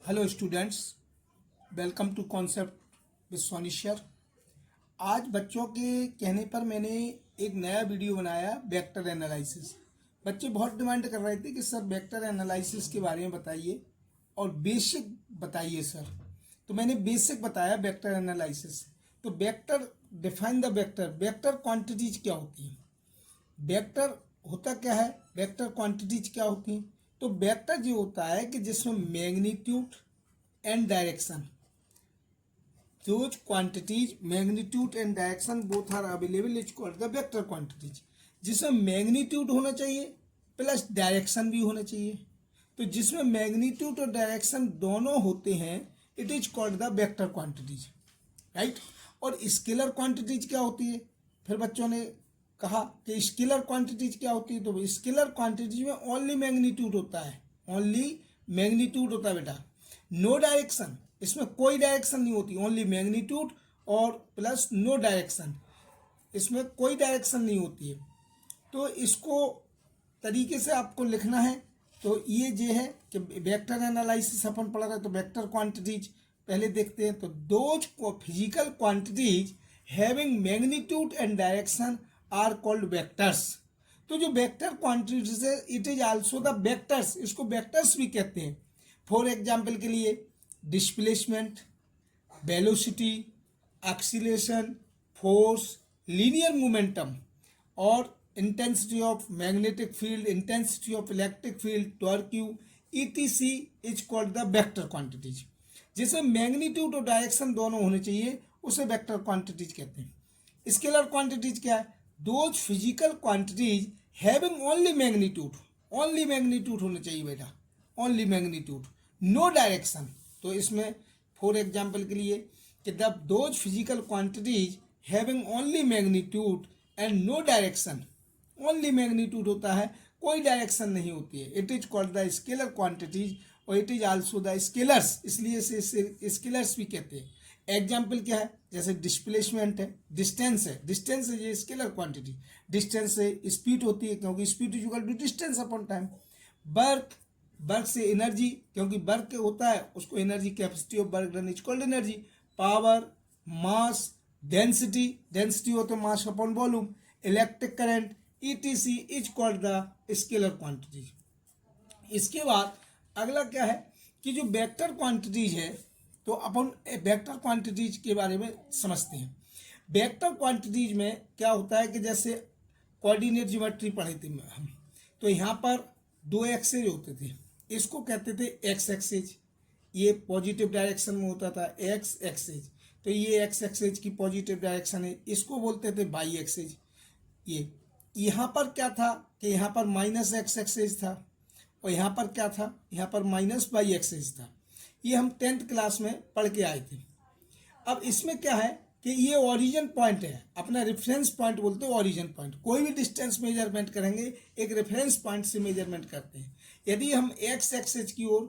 Hello students, welcome to concept with Soni sir. आज बच्चों के कहने पर मैंने एक नया वीडियो बनाया वेक्टर एनालिसिस। बच्चे बहुत डिमांड कर रहे थे कि सर वेक्टर एनालिसिस के बारे में बताइए और बेसिक बताइए सर। तो मैंने बेसिक बताया वेक्टर एनालिसिस। तो vector define the vector, vector quantities क्या होती हैं, वेक्टर होता क्या है, वेक्टर क्वांटिटीज क्या होती हैं। तो वेक्टर जो होता है कि जिसमें magnitude and direction, those quantities magnitude and direction both are available is called the vector quantities। जिसमें मैग्नीट्यूड होना चाहिए प्लस डायरेक्शन भी होना चाहिए। तो जिसमें मैग्नीट्यूड और डायरेक्शन दोनों होते हैं it is called the vector quantities, right. और स्केलर क्वांटिटीज क्या होती है, फिर बच्चों ने कहा कि स्केलर क्वांटिटीज क्या होती है। तो स्केलर क्वांटिटीज में ओनली मैग्नीट्यूड होता है, ओनली मैग्नीट्यूड होता है बेटा, नो डायरेक्शन। इसमें कोई डायरेक्शन नहीं होती, ओनली मैग्नीट्यूड और प्लस नो डायरेक्शन, इसमें कोई डायरेक्शन नहीं होती है। तो इसको तरीके से आपको लिखना है। तो ये जो है कि वेक्टर एनालिसिस अपन पढ़ रहे हैं, तो वेक्टर क्वांटिटीज पहले देखते हैं। तो those physical quantities having magnitude and direction are called vectors. तो जो वेक्टर क्वांटिटीज है it is also the vectors, इसको वेक्टर्स भी कहते हैं। फॉर एग्जाम्पल के लिए displacement, velocity, acceleration, force, linear momentum और intensity of magnetic field, intensity of electric field, torque, ETC is called the vector quantities. जिसमें magnitude और डायरेक्शन दोनों होने चाहिए उसे वेक्टर क्वांटिटीज कहते हैं। स्केलर क्वांटिटीज क्या है, those physical quantities having only magnitude, only magnitude होना चाहिए बेटा, ओनली मैग्नीट्यूड, नो डायरेक्शन। तो इसमें फॉर एग्जाम्पल के लिए कि the those physical quantities having only magnitude and no direction, only magnitude होता है, कोई डायरेक्शन नहीं होती है, it is called the scalar quantities और it is also the scalars, इसलिए इसे स्केलर्स भी कहते हैं। एग्जाम्पल क्या है, जैसे डिस्प्लेसमेंट है, डिस्टेंस है, डिस्टेंस है ये स्केलर क्वांटिटी, डिस्टेंस से स्पीड होती है क्योंकि speed is equal to distance upon time. Work, work से एनर्जी, क्योंकि वर्क होता है उसको energy, capacity of work done is called energy. Power, mass, density, density होता है mass upon volume, electric current, etc is called the scalar quantity. इसके बाद अगला क्या है कि जो वेक्टर क्वांटिटीज है, तो अपन वेक्टर क्वांटिटीज के बारे में समझते हैं। वेक्टर क्वांटिटीज में क्या होता है कि जैसे कोऑर्डिनेट ज्योमेट्री पढ़ी थी हम, तो यहाँ पर दो एक्सेज होते थे, इसको कहते थे एक्स एक्सेज, ये पॉजिटिव डायरेक्शन में होता था एक्स एक्सेज। तो ये एक्स एक्सेज की पॉजिटिव डायरेक्शन है, इसको बोलते थे वाई एक्सेज। ये यहाँ पर क्या था कि यहाँ पर माइनस एक्स एक्सेज था और यहाँ पर क्या था, यहाँ पर माइनस वाई एक्सेज था। ये हम 10th क्लास में पढ़ के आए थे। अब इसमें क्या है कि ये ओरिजिन पॉइंट है, अपना रेफरेंस पॉइंट बोलते हैं ओरिजिन पॉइंट। कोई भी डिस्टेंस मेजरमेंट करेंगे एक रेफरेंस पॉइंट से मेजरमेंट करते हैं। यदि हम एक्स एक्सेज की ओर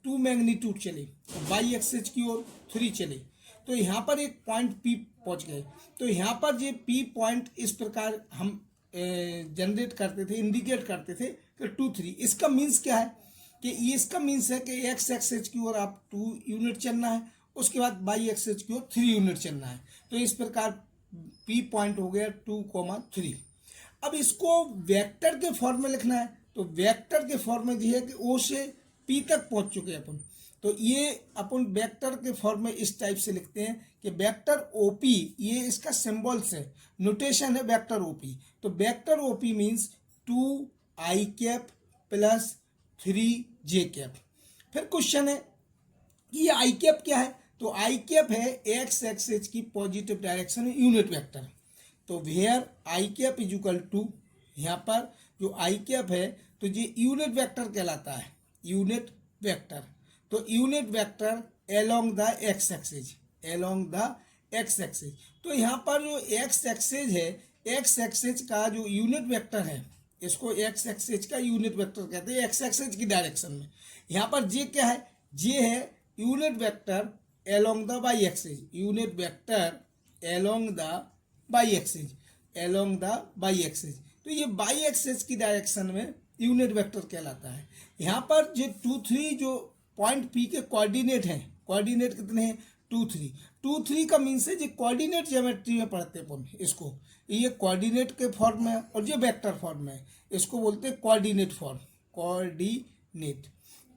2 मैग्नीट्यूड चले, वाई एक्सेज की ओर 3 चले, तो यहाँ पर एक पॉइंट पी पहुँच गए। तो यहाँ पर ये पी पॉइंट इस प्रकार हम जनरेट करते थे, इंडिकेट करते थे कि 2 3। इसका मीन्स क्या है कि ये इसका मीन्स है कि एक्स एक्सेज की ओर आप 2 यूनिट चलना है, उसके बाद वाई एक्सेज की ओर 3 यूनिट चलना है। तो इस प्रकार पी पॉइंट हो गया 2,3। अब इसको वेक्टर के फॉर्म में लिखना है, तो वेक्टर के फॉर्म में ये है कि ओ से पी तक पहुंच चुके अपन। तो ये अपन वेक्टर के फॉर्म में इस टाइप से लिखते हैं कि वेक्टर ओपी, ये इसका सिंबल्स है, नोटेशन है वेक्टर ओपी। तो vector OP means 2 I cap plus 3 J cap. फिर क्वेश्चन है कि ये आई कैप क्या है, तो आई कैप है एक्स एक्सेस की पॉजिटिव डायरेक्शन में यूनिट वेक्टर। तो where I cap is equal to, यहाँ पर जो आई कैप है तो ये यूनिट वेक्टर कहलाता है, यूनिट वेक्टर। तो unit vector along the X axis, along the X axis. तो यहाँ पर जो एक्स एक्सेज है, एक्स एक्सेज का जो यूनिट वेक्टर है, इसको एक्स एक्सेज का यूनिट वेक्टर कहते हैं, एक्स एक्सेज की डायरेक्शन में। यहाँ पर जे क्या है, जे है unit vector along the Y axis, unit vector along the Y axis, along the Y axis. तो ये वाई एक्सेज की डायरेक्शन में यूनिट वेक्टर कहलाता है। यहाँ पर जो 2 3 जो पॉइंट पी के कोऑर्डिनेट हैं, कोऑर्डिनेट कितने हैं 2 3, 2 3 का मीन्स है जो कोऑर्डिनेट ज्योमेट्री में पढ़ते हैं अपन इसको, ये कोऑर्डिनेट के फॉर्म में है और ये वेक्टर फॉर्म में है, इसको बोलते हैं कोऑर्डिनेट फॉर्म, कोऑर्डिनेट।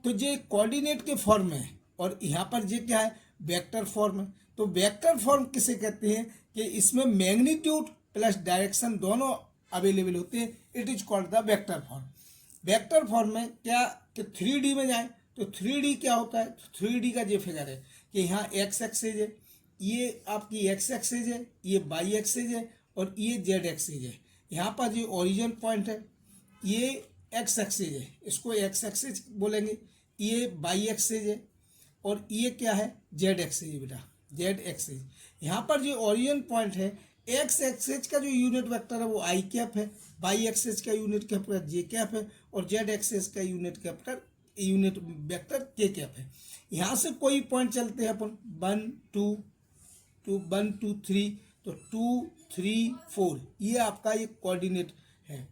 तो ये कोऑर्डिनेट के फॉर्म में है और यहाँ पर ये क्या है वेक्टर फॉर्म है। तो वेक्टर फॉर्म किसे कहते हैं कि इसमें मैग्नीट्यूड प्लस डायरेक्शन दोनों अवेलेबल होते हैं, it is called the vector form. Vector form में क्या कि 3D में जाए तो 3D क्या होता है, 3D का ये फिगर है कि यहाँ एक्स एक्सेज है, ये आपकी एक्स एक्सेज है, ये वाई एक्सेज है और ये जेड एक्सेज है। यहाँ पर ये ओरिजिन पॉइंट है, ये एक्स एक्सेज है, इसको एक्स एक्सेज बोलेंगे, ये वाई एक्सेज है और ये क्या है जेड एक्सेज है बेटा, जेड एक्सेज। यहाँ पर जो ओरिजिन पॉइंट है एक्स एक्सेज का जो यूनिट वेक्टर है वो आई कैप है, वाई एक्सेज का यूनिट कैपिटल जे कैप है और जेड एक्सेज का यूनिट वेक्टर के कैप है। यहाँ से कोई पॉइंट चलते हैं अपन 1 2 3, तो 2 3 4 ये आपका ये कोऑर्डिनेट है।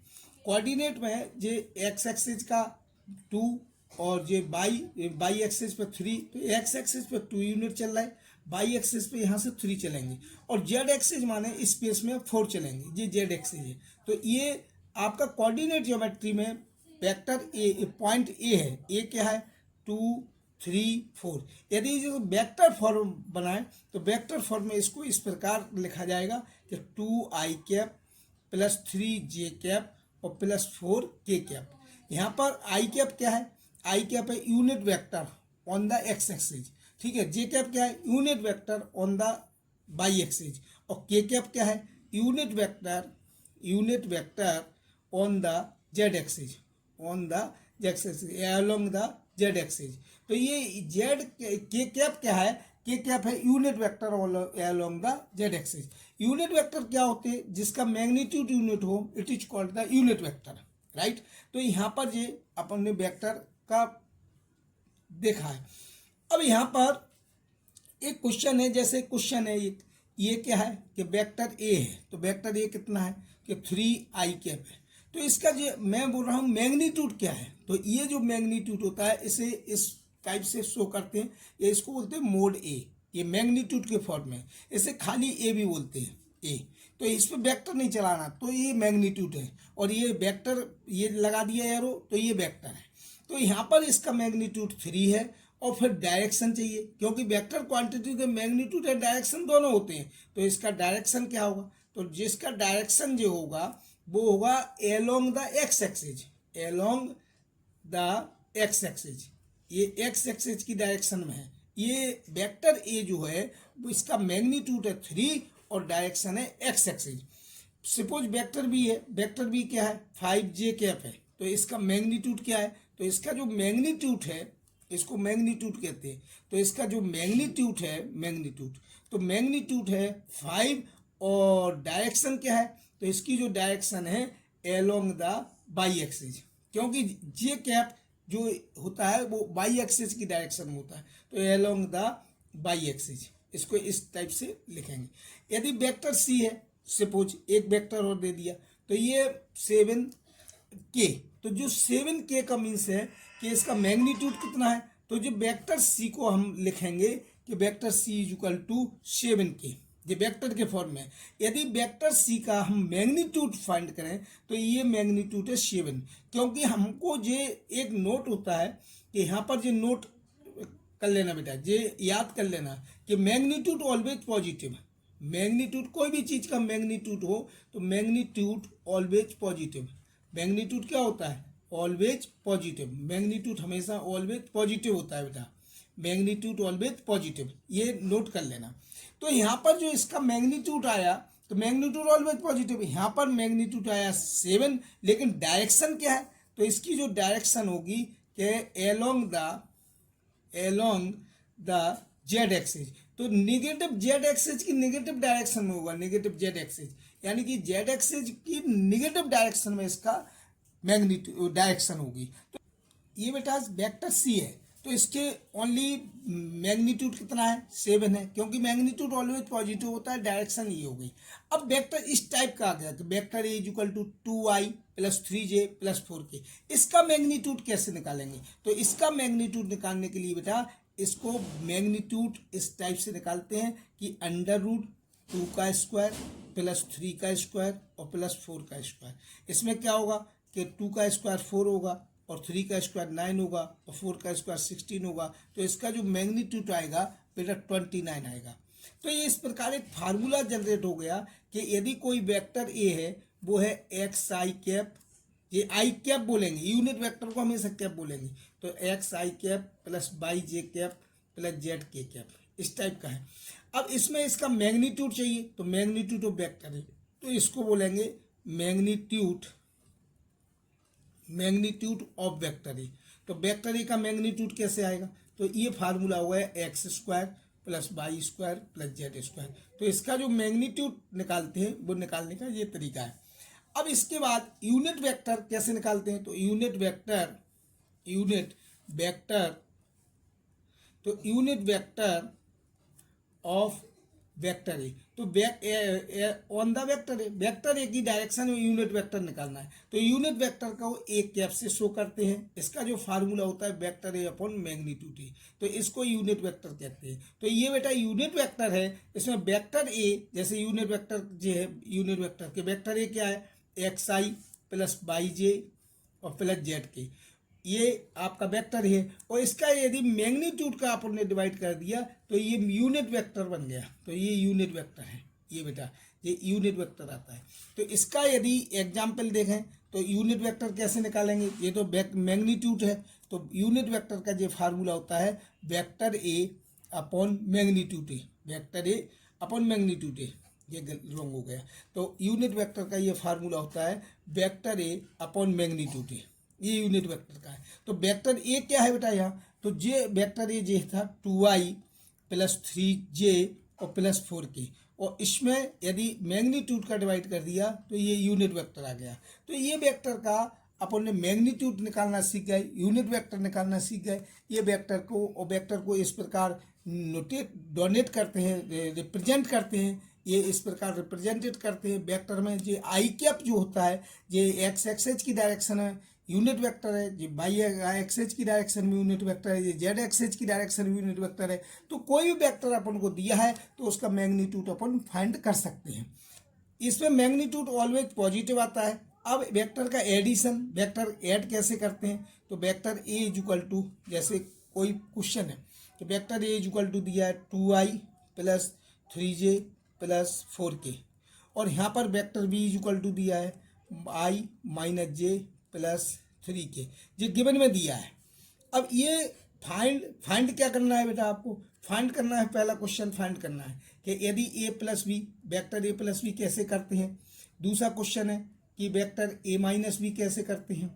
कोऑर्डिनेट में जे एक्स एक्सिस का 2 और जे बाई एक्सिस पे 3, तो एक्स एक्सिस पे 2 यूनिट चल रहा है, बाई एक्सिस पे यहाँ से 3 चलेंगे और जेड एक्सिस माने स्पेस में 4 चलेंगे, ये जेड एक्सिस है। तो ये आपका कोऑर्डिनेट ज्योमेट्री में वेक्टर ए पॉइंट ए है, ए क्या है 2 3 4। यदि जो वेक्टर फॉर्म बनाए तो वेक्टर फॉर्म में इसको इस प्रकार लिखा जाएगा कि 2 I cap plus 3 J cap और प्लस 4 के कैप। यहाँ पर आई कैप क्या है, आई कैप है unit vector on the X axis, ठीक है। जे कैप क्या है unit vector on the Y axis और के कैप क्या है unit vector on the Z axis, on the Z axis along the Z axis. तो ये जेड के कैप क्या है, के कैप है unit vector along the Z axis. Unit vector क्या होते हैं जिसका मैग्नीट्यूड यूनिट हो, it is called the unit vector, right. तो यहाँ पर ये अपन ने वेक्टर का देखा है। अब यहाँ पर एक क्वेश्चन है, जैसे क्वेश्चन है ये क्या है कि वेक्टर ए है, तो वेक्टर ए कितना है कि 3 आई कैप है। तो इसका जो मैं बोल रहा हूँ मैग्नीट्यूड क्या है, तो ये जो मैग्नीट्यूड होता है इसे इस टाइप से शो करते हैं, ये इसको बोलते हैं मोड ए, ये मैग्नीट्यूड के फॉर्म में, इसे खाली ए भी बोलते हैं ए। तो इस पर वेक्टर नहीं चलाना, तो ये मैग्नीट्यूड है और ये वेक्टर ये लगा दिया एरो, तो ये वेक्टर है। तो यहाँ पर इसका मैग्नीट्यूड 3 है और फिर डायरेक्शन चाहिए, क्योंकि वेक्टर क्वांटिटी के मैग्नीट्यूड एंड डायरेक्शन दोनों होते हैं। तो इसका डायरेक्शन क्या होगा, तो जिसका डायरेक्शन जो होगा वो होगा along the X axis, along the X axis, ये एक्स एक्सिस की डायरेक्शन में है। ये वेक्टर ए जो है वो इसका मैग्नीट्यूड है 3 और डायरेक्शन है X axis. Suppose vector B है, वेक्टर बी क्या है 5j कैप है, तो इसका मैग्नीट्यूड क्या है, तो इसका जो मैग्नीट्यूड है इसको मैग्नीट्यूड कहते हैं। तो इसका जो मैग्नीट्यूड है तो मैग्नीट्यूड है 5 और डायरेक्शन क्या है, तो इसकी जो डायरेक्शन है एलोंग द बाई एक्सिस, क्योंकि जे कैप जो होता है वो बाई एक्सिस की डायरेक्शन में होता है, तो एलोंग द बाई एक्सिस, इसको इस टाइप से लिखेंगे। यदि वेक्टर सी है, सपोज एक वेक्टर और दे दिया, तो ये 7k, तो जो 7k का मीन्स है कि इसका मैग्नीट्यूड कितना है, तो जो वेक्टर सी को हम लिखेंगे कि vector C is equal to 7k, ये वेक्टर के फॉर्म में। यदि वेक्टर सी का हम मैग्नीट्यूड फाइंड करें तो ये मैग्नीट्यूड है 7, क्योंकि हमको ये एक नोट होता है कि यहाँ पर ये नोट कर लेना बेटा, ये याद कर लेना कि मैग्नीट्यूड ऑलवेज पॉजिटिव, मैग्नीट्यूड कोई भी चीज़ का मैग्नीट्यूड हो तो मैग्नीट्यूड ऑलवेज पॉजिटिव। मैग्नीट्यूड क्या होता है ऑलवेज पॉजिटिव, मैग्नीट्यूड हमेशा ऑलवेज पॉजिटिव होता है बेटा, मैग्नीट्यूड ऑलवेज पॉजिटिव, ये नोट कर लेना। तो यहाँ पर जो इसका मैग्नीट्यूड आया तो मैग्नीट्यूड ऑलवेज पॉजिटिव, यहाँ पर मैग्नीट्यूड आया 7, लेकिन डायरेक्शन क्या है, तो इसकी जो डायरेक्शन होगी कि एलोंग द जेड एक्सिस, तो निगेटिव जेड एक्सिस की निगेटिव डायरेक्शन में होगा, निगेटिव जेड एक्सिस, यानी कि जेड एक्सिस की निगेटिव डायरेक्शन में इसका मैग्नीट्यूड डायरेक्शन होगी। तो ये बेटा वेक्टर सी है, तो इसके ओनली मैग्नीट्यूड कितना है 7 है, क्योंकि मैग्नीट्यूड ऑलवेज पॉजिटिव होता है, डायरेक्शन ये हो गई। अब वेक्टर इस टाइप का आ गया कि vector A equal to 2i plus 3j plus 4k। इसका मैग्नीट्यूड कैसे निकालेंगे? तो इसका मैग्नीट्यूड निकालने के लिए बेटा इसको मैग्नीट्यूड इस टाइप से निकालते हैं कि अंडर रूट 2 का स्क्वायर प्लस 3 का स्क्वायर और प्लस 4 का स्क्वायर। इसमें क्या होगा कि 2 का स्क्वायर 4 होगा और 3 का स्क्वायर 9 होगा और 4 का स्क्वायर 16 होगा। तो इसका जो मैग्नीट्यूड आएगा बेटा 29 आएगा। तो ये इस प्रकार एक फार्मूला जनरेट हो गया कि यदि कोई वेक्टर ए है वो है एक्स आई कैप, ये आई कैप बोलेंगे, यूनिट वेक्टर को हमेशा कैप बोलेंगे, तो एक्स आई कैप प्लस वाई जे कैप प्लस जेड के कैप, इस टाइप का है। अब इसमें इसका मैग्नीट्यूड चाहिए, तो मैग्नीट्यूड ऑफ वेक्टर है तो इसको बोलेंगे मैग्नीट्यूड ऑफ वेक्टर ए। तो वेक्टर ए का मैग्नीट्यूड कैसे आएगा? तो ये फार्मूला हुआ है X square plus Y square plus Z square. तो इसका जो मैग्नीट्यूड निकालते हैं वो निकालने का ये तरीका है। अब इसके बाद यूनिट वेक्टर कैसे निकालते हैं? तो unit vector of vector A, तो ऑन द वेक्टर ए की डायरेक्शन में यूनिट वेक्टर निकालना है। तो यूनिट वेक्टर को एक कैप से शो करते हैं। इसका जो फार्मूला होता है वेक्टर ए अपॉन मैग्नीट्यूड ए, तो इसको यूनिट वेक्टर कहते हैं। तो ये बेटा यूनिट वेक्टर है। इसमें वेक्टर ए जैसे यूनिट वेक्टर जो है, यूनिट वेक्टर के वेक्टर ए क्या है एक्स आई प्लस वाई जे और प्लस जेड के, ये आपका वेक्टर है। और इसका यदि मैग्नीट्यूड का आपने डिवाइड कर दिया तो ये यूनिट वेक्टर बन गया। तो ये यूनिट वेक्टर है, ये बेटा ये यूनिट वेक्टर आता है। तो इसका यदि एग्जाम्पल देखें तो यूनिट वेक्टर कैसे निकालेंगे? ये तो मैग्नीट्यूड है, तो यूनिट वेक्टर का जो फार्मूला होता है vector A upon magnitude A, vector A upon magnitude ए, ये रॉन्ग हो गया। तो यूनिट वेक्टर का ये फार्मूला होता है वेक्टर ए अपॉन मैग्नीट्यूड ए, ये यूनिट वेक्टर का है। तो वेक्टर ए क्या है बेटा यहाँ? तो जे वेक्टर ए जे था 2i प्लस 3j और प्लस 4k, और इसमें यदि मैग्नीट्यूड का डिवाइड कर दिया तो ये यूनिट वेक्टर आ गया। तो ये वेक्टर का अपन ने मैग्नीट्यूड निकालना सीख गए, यूनिट वेक्टर निकालना सीख गए। ये वेक्टर को इस प्रकार डोनेट करते हैं, रिप्रेजेंट करते हैं। ये इस प्रकार रिप्रेजेंटेड करते हैं वेक्टर में। जो आई कैप जो होता है ये एक्स एक्सेज की डायरेक्शन है यूनिट वेक्टर है, जो वाई एक्सेज की डायरेक्शन में यूनिट वेक्टर है, ये जेड एक्सेज की डायरेक्शन में यूनिट वेक्टर है। तो कोई भी वेक्टर अपन को दिया है तो उसका मैग्नीट्यूड अपन फाइंड कर सकते हैं। इसमें मैग्नीट्यूड ऑलवेज पॉजिटिव आता है। अब वेक्टर का एडिशन, वेक्टर ऐड कैसे करते हैं? तो वेक्टर ए इक्वल टू, जैसे कोई क्वेश्चन है तो वेक्टर ए इक्वल टू दिया है 2i plus 3j plus 4k, और यहाँ पर वेक्टर बी इक्वल टू दिया है i minus J plus 3k, जो गिवन में दिया है। अब ये फाइंड क्या करना है बेटा? आपको फाइंड करना है, पहला क्वेश्चन फाइंड करना है कि यदि A plus B, vector A plus B कैसे करते हैं। दूसरा क्वेश्चन है कि वेक्टर ए माइनस बी कैसे करते हैं।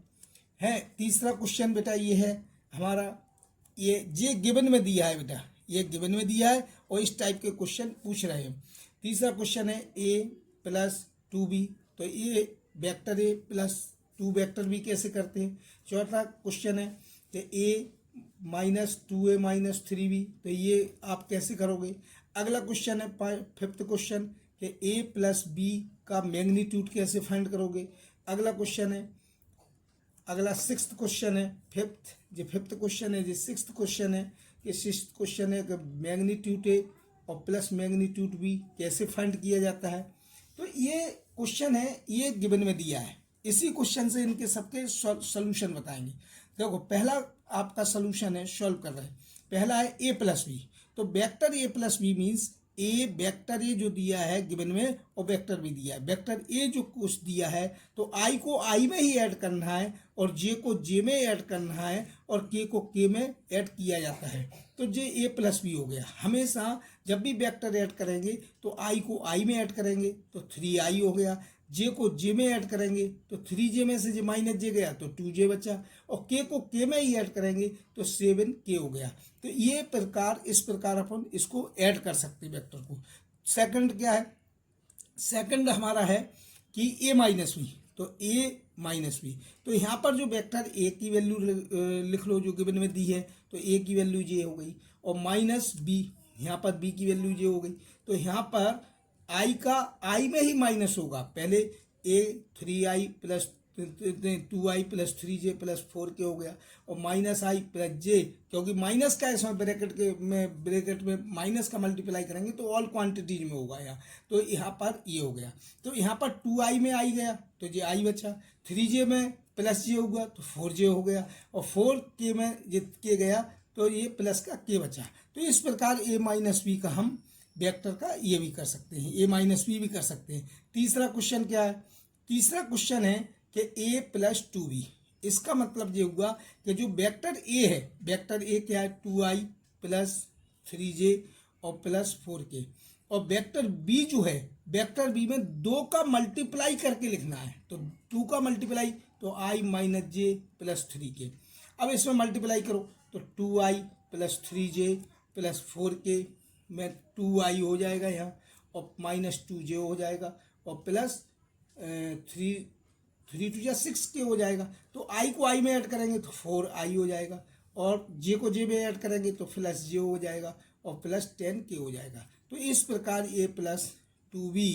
तीसरा क्वेश्चन बेटा ये है हमारा, ये गिवन में दिया है बेटा, ये गिवन में दिया है और इस टाइप के क्वेश्चन पूछ रहे हैं। तीसरा क्वेश्चन है ए प्लस 2b, तो ये vector A plus 2 vector B कैसे करते हैं। चौथा क्वेश्चन है कि ए माइनस 2a माइनस 3b, तो ये आप कैसे करोगे। अगला क्वेश्चन है फिफ्थ क्वेश्चन कि ए प्लस बी का मैग्नीट्यूड कैसे फाइंड करोगे। अगला क्वेश्चन है, अगला सिक्स्थ क्वेश्चन है, फिफ्थ क्वेश्चन है, सिक्स्थ क्वेश्चन है कि सिक्स्थ क्वेश्चन है कि मैग्नीट्यूड ए और प्लस मैग्नीट्यूड बी कैसे फाइंड किया जाता है। तो ये क्वेश्चन है, ये गिवन में दिया है। इसी क्वेश्चन से इनके सबके सॉल्यूशन बताएंगे। देखो पहला आपका सॉल्यूशन है, सॉल्व कर रहे हैं। पहला है ए प्लस बी, तो vector A plus B means A, vector A जो दिया है गिवन में और वेक्टर भी दिया है। वेक्टर ए जो कुछ दिया है तो आई को आई में ही ऐड करना है और जे को जे में ऐड करना है और के को के में ऐड किया जाता है। तो जे ए प्लस बी हो गया। हमेशा जब भी वेक्टर ऐड करेंगे तो आई को आई में ऐड करेंगे तो 3i हो गया, जे को जे में ऐड करेंगे तो 3j में से जे माइनस जे गया तो 2j बचा, और के को के में ही ऐड करेंगे तो 7k हो गया। तो ये प्रकार, इस प्रकार अपन इसको ऐड कर सकते हैं वेक्टर को। सेकंड क्या है? सेकंड हमारा है कि a माइनस बी, तो a माइनस बी। तो यहाँ पर जो वेक्टर a की वैल्यू लिख लो जो गिवन में दी है, तो a की वैल्यू j हो गई और माइनस b, यहाँ पर b की वैल्यू j हो गई। तो यहाँ पर i का i में ही माइनस होगा, पहले a 3i plus 2i plus 3j plus 4k हो गया और माइनस आई प्लस जे, क्योंकि माइनस का इसमें ब्रैकेट में माइनस का मल्टीप्लाई करेंगे तो ऑल क्वांटिटीज में होगा यहाँ, तो यहाँ पर ये हो गया। तो यहाँ पर 2i में आई गया तो जे आई बचा, 3j में प्लस जे होगा तो 4j हो गया और 4k में जे के गया तो ये प्लस का k बचा। तो इस प्रकार a माइनस बी का हम वेक्टर का ये भी कर सकते हैं, a माइनस बी भी कर सकते हैं। तीसरा क्वेश्चन क्या है? तीसरा क्वेश्चन है कि a प्लस 2b। इसका मतलब ये हुआ कि जो वेक्टर a है, वेक्टर a क्या है? 2i प्लस 3j और प्लस 4k, और वेक्टर b जो है, वेक्टर b में 2 का मल्टीप्लाई करके लिखना है, तो 2 का मल्टीप्लाई तो i minus J plus 3k। अब इसमें मल्टीप्लाई करो तो 2i plus 3j plus 4k में 2i हो जाएगा यहाँ और माइनस 2j हो जाएगा और प्लस 3 टू 6k हो जाएगा। तो i को i में ऐड करेंगे तो 4i हो जाएगा और j को j में ऐड करेंगे तो प्लस j हो जाएगा और प्लस 10k हो जाएगा। तो इस प्रकार a प्लस 2b,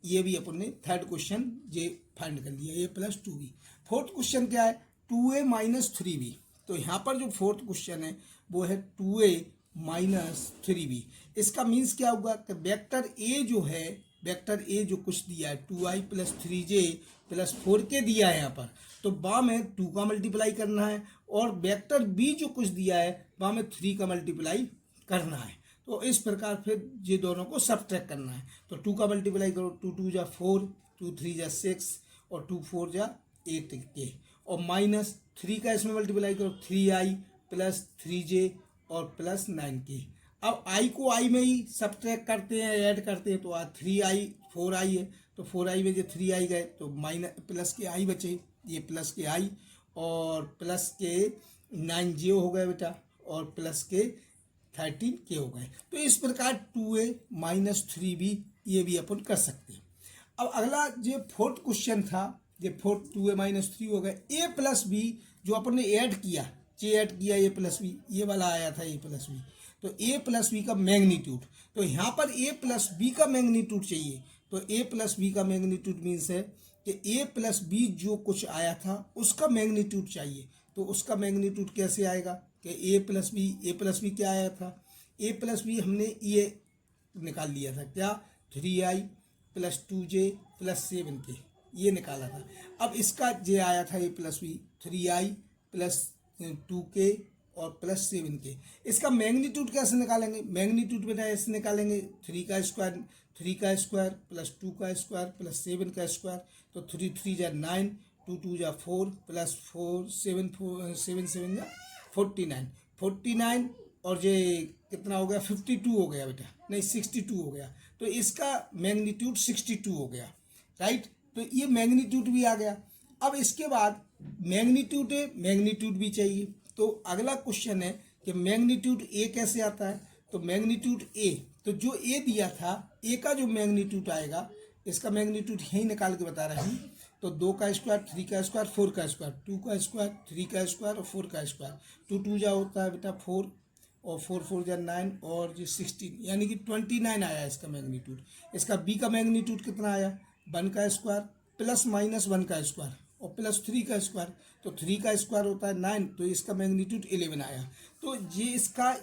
ये भी अपन ने थर्ड क्वेश्चन जे फाइंड कर लिया, a plus 2b। Fourth question क्या है? 2a minus 3b। तो यहाँ पर जो फोर्थ क्वेश्चन है वो है 2a माइनस 3b। इसका मीन्स क्या होगा कि वेक्टर a जो है, वेक्टर a जो कुछ दिया है 2i plus 3j plus 4k दिया है यहाँ पर, तो वहाँ में 2 का मल्टीप्लाई करना है और वेक्टर b जो कुछ दिया है वहाँ में 3 का मल्टीप्लाई करना है। तो इस प्रकार फिर ये दोनों को सब्ट्रैक्ट करना है, तो 2 का मल्टीप्लाई करो, 2 2 जा 4, 2 3 जा 6 और 2 4 जा 8k और माइनस 3 का इसमें मल्टीप्लाई करो 3i प्लस 3j और प्लस 9k। अब i को i में ही सब्ट्रैक्ट करते हैं, ऐड करते हैं, तो 3i 4i है तो 4i में जो 3i गए तो माइनस प्लस के i बचे, ये प्लस के i और प्लस के 9j हो गए बेटा और प्लस के 13k हो गए। तो इस प्रकार 2a माइनस 3b ये भी अपन कर सकते हैं। अब अगला जो फोर्थ क्वेश्चन था, ये फोर्थ 2a माइनस 3 हो गए, a प्लस b जो अपन ने ऐड किया, जे ऐड किया a प्लस बी, ये वाला आया था a प्लस बी, तो a प्लस बी का मैग्नीट्यूड, तो यहाँ पर a प्लस बी का मैग्नीट्यूड चाहिए, तो a प्लस बी का मैग्नीट्यूड मीन्स है कि a प्लस बी जो कुछ आया था उसका मैग्नीट्यूड चाहिए। तो उसका मैग्नीट्यूड कैसे आएगा कि a प्लस बी क्या आया था? a प्लस बी हमने ये निकाल लिया था, क्या? 3i plus 2j plus 7k, ये निकाला था। अब इसका जे आया था a plus B 3i plus 2k और प्लस 7k। इसका मैग्नीट्यूड कैसे निकालेंगे? मैग्नीट्यूड बेटा ऐसे निकालेंगे 3 का स्क्वायर प्लस 2 का स्क्वायर प्लस 7 का स्क्वायर, तो 3 3 जा 9, 2 2 जा 4 प्लस 7 7 जा 49 और ये कितना हो गया? 52 हो गया बेटा, नहीं 62 हो गया। तो इसका मैग्नीट्यूड 62 हो गया, राइट। तो ये मैग्नीट्यूड भी आ गया। अब इसके बाद मैग्नीट्यूड भी चाहिए, तो अगला क्वेश्चन है कि मैग्नीट्यूड ए कैसे आता है? तो मैग्नीट्यूड ए, तो जो ए दिया था ए का जो मैग्नीट्यूड आएगा, इसका मैग्नीट्यूड यही निकाल के बता रहे हैं। तो 2 का स्क्वायर, 3 का स्क्वायर, 4 का स्क्वायर, 2 का स्क्वायर, 3 का स्क्वायर और 4 का स्क्वायर, 2 2 जा होता है बेटा 4 और 4 4 जा 9 और ये 16, यानी कि 29 आया इसका मैग्नीट्यूड। इसका बी का मैग्नीट्यूड कितना आया? 1 का स्क्वायर प्लस माइनस 1 का स्क्वायर और प्लस 3 का स्क्वायर, तो 3 का स्क्वायर होता है 9, तो इसका मैग्नीट्यूड 11 आया। तो ये इसका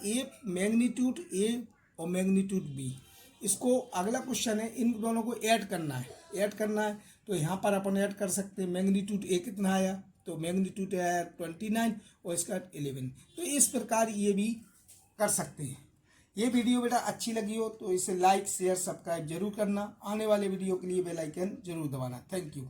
मैग्नीट्यूड ए और मैग्नीट्यूड बी। इसको अगला क्वेश्चन है, इन दोनों को ऐड करना है, तो यहाँ पर अपन ऐड कर सकते हैं। मैग्नीट्यूड ए कितना आया? तो मैग्नीट्यूड आया 29 और इसका 11। तो इस प्रकार ये भी कर सकते हैं। ये वीडियो बेटा अच्छी लगी हो तो इसे लाइक शेयर सब्सक्राइब जरूर करना। आने वाले वीडियो के लिए बेल आइकन जरूर दबाना। Thank you.